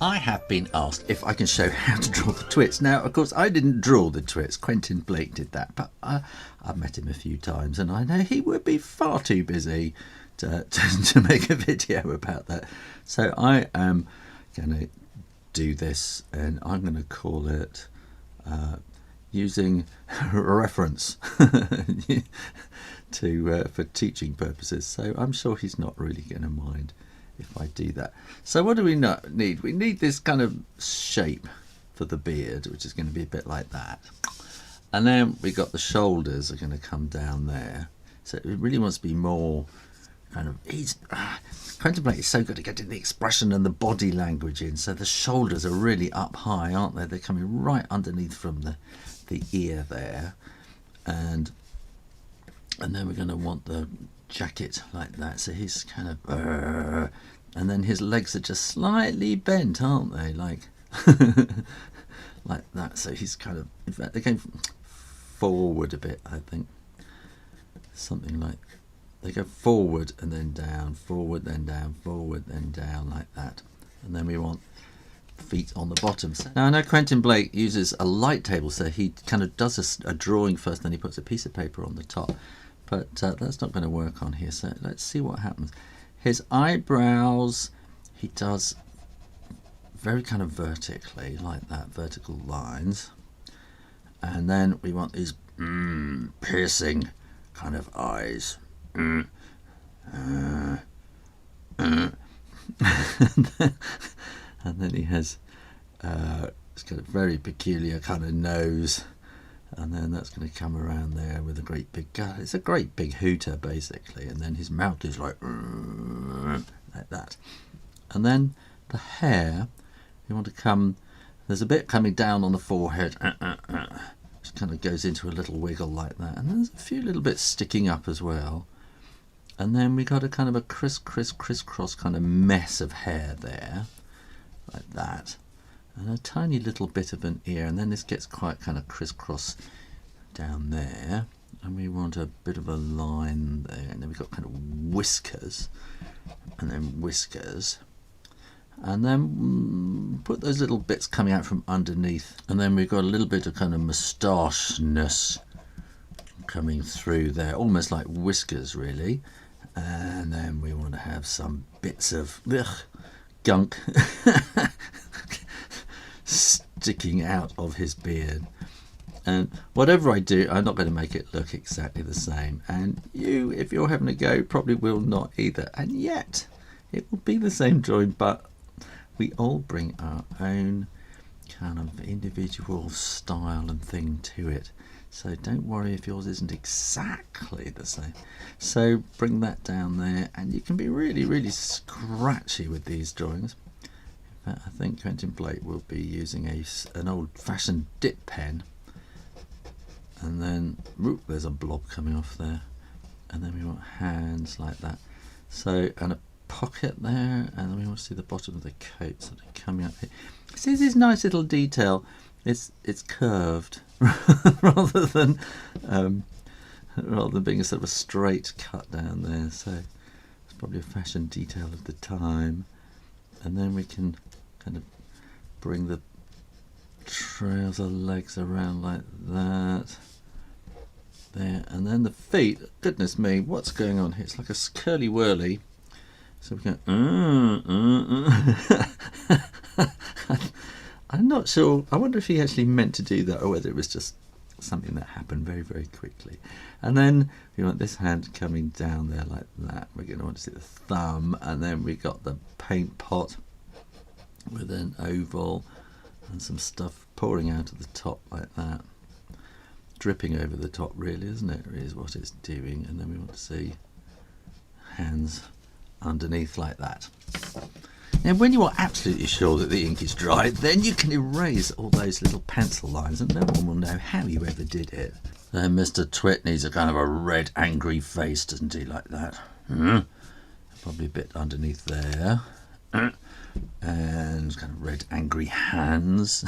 I have been asked if I can show how to draw the twits. Now, of course, I didn't draw the twits. Quentin Blake did that, but I've met him a few times, and I know he would be far too busy to make a video about that. So I am going to do this, and I'm going to call it using a reference to for teaching purposes. So I'm sure he's not really going to mind if I do that. So what do we need? We need this kind of shape for the beard, which is going to be a bit like that. And then we got the shoulders are going to come down there. So it really wants to be more kind of, Quentin Blake is so good at getting the expression and the body language in. So the shoulders are really up high, aren't they? They're coming right underneath from the ear there. And then we're going to want the jacket like that. So he's kind of, and then his legs are just slightly bent, aren't they? Like, like that. So he's kind of, in fact, they're going forward a bit, I think. Something like, they go forward and then down, forward, then down, forward, then down, like that. And then we want feet on the bottom. Now I know Quentin Blake uses a light table, so he kind of does a drawing first, then he puts a piece of paper on the top. But that's not going to work on here, so let's see what happens. His eyebrows, he does very kind of vertically, like that, vertical lines. And then we want these piercing kind of eyes. And then he has it's got a very peculiar kind of nose. And then that's going to come around there with a great big gut. It's a great big hooter, basically. And then his mouth is like that. And then the hair, you want to come, there's a bit coming down on the forehead. It kind of goes into a little wiggle like that. And there's a few little bits sticking up as well. And then we got a kind of a crisscross kind of mess of hair there, like that. And a tiny little bit of an ear, and then this gets quite kind of crisscross down there, and we want a bit of a line there, and then we've got kind of whiskers, and then whiskers, and then put those little bits coming out from underneath, and then we've got a little bit of kind of moustacheness coming through there, almost like whiskers really. And then we want to have some bits of gunk sticking out of his beard. And whatever I do, I'm not going to make it look exactly the same. And you, if you're having a go, probably will not either. And yet, it will be the same drawing, but we all bring our own kind of individual style and thing to it. So don't worry if yours isn't exactly the same. So bring that down there, and you can be really, really scratchy with these drawings. In fact, I think Quentin Blake will be using an old-fashioned dip pen. And then, whoop, there's a blob coming off there. And then we want hands like that. So, and a pocket there, and then we want to see the bottom of the coat sort of coming up here. See this nice little detail. It's curved rather than being a sort of a straight cut down there. So it's probably a fashion detail of the time. And then we can kind of bring the trouser legs around like that. There, and then the feet. Goodness me, what's going on here? It's like a curly whirly. So we go. I'm not sure. I wonder if he actually meant to do that, or whether it was just something that happened very, very quickly. And then we want this hand coming down there like that. We're going to want to see the thumb, and then we got the paint pot with an oval and some stuff pouring out of the top like that, dripping over the top, really, isn't it? Is what it's doing. And then we want to see hands underneath like that. Now, when you are absolutely sure that the ink is dry, then you can erase all those little pencil lines, and no one will know how you ever did it. Then Mr. Twit needs a kind of a red, angry face, doesn't he, like that? Probably a bit underneath there. And kind of red, angry hands.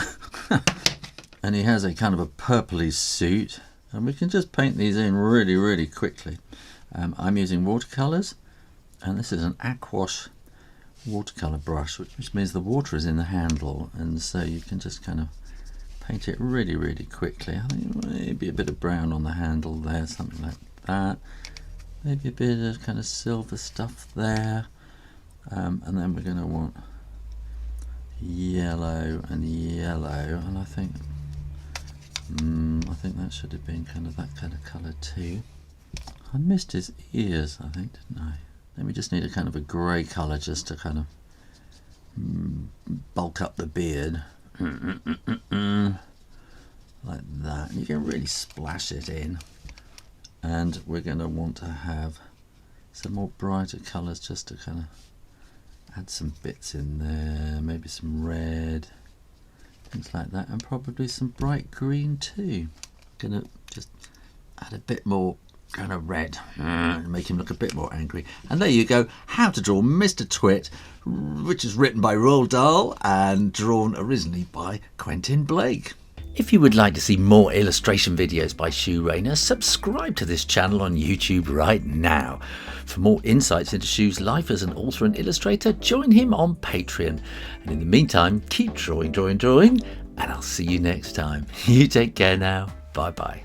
And he has a kind of a purpley suit, and we can just paint these in really, really quickly. I'm using watercolours, and this is an Aquash watercolour brush, which means the water is in the handle, and so you can just kind of paint it really, really quickly. I think maybe a bit of brown on the handle there, something like that. Maybe a bit of kind of silver stuff there, and then we're going to want yellow and yellow, and I think that should have been kind of that kind of colour too. I missed his ears, I think, didn't I? Then we just need a kind of a grey colour just to kind of bulk up the beard. Like that. And you can really splash it in. And we're going to want to have some more brighter colours just to kind of add some bits in there. Maybe some red, things like that. And probably some bright green too. Going to just add a bit more kind of red and make him look a bit more angry. And there you go, How to Draw Mr. Twit, which is written by Roald Dahl and drawn originally by Quentin Blake. If you would like to see more illustration videos by Shoo Rayner, subscribe to this channel on YouTube right now. For more insights into Shoo's life as an author and illustrator, join him on Patreon. And in the meantime, keep drawing, and I'll see you next time. You take care now. Bye bye.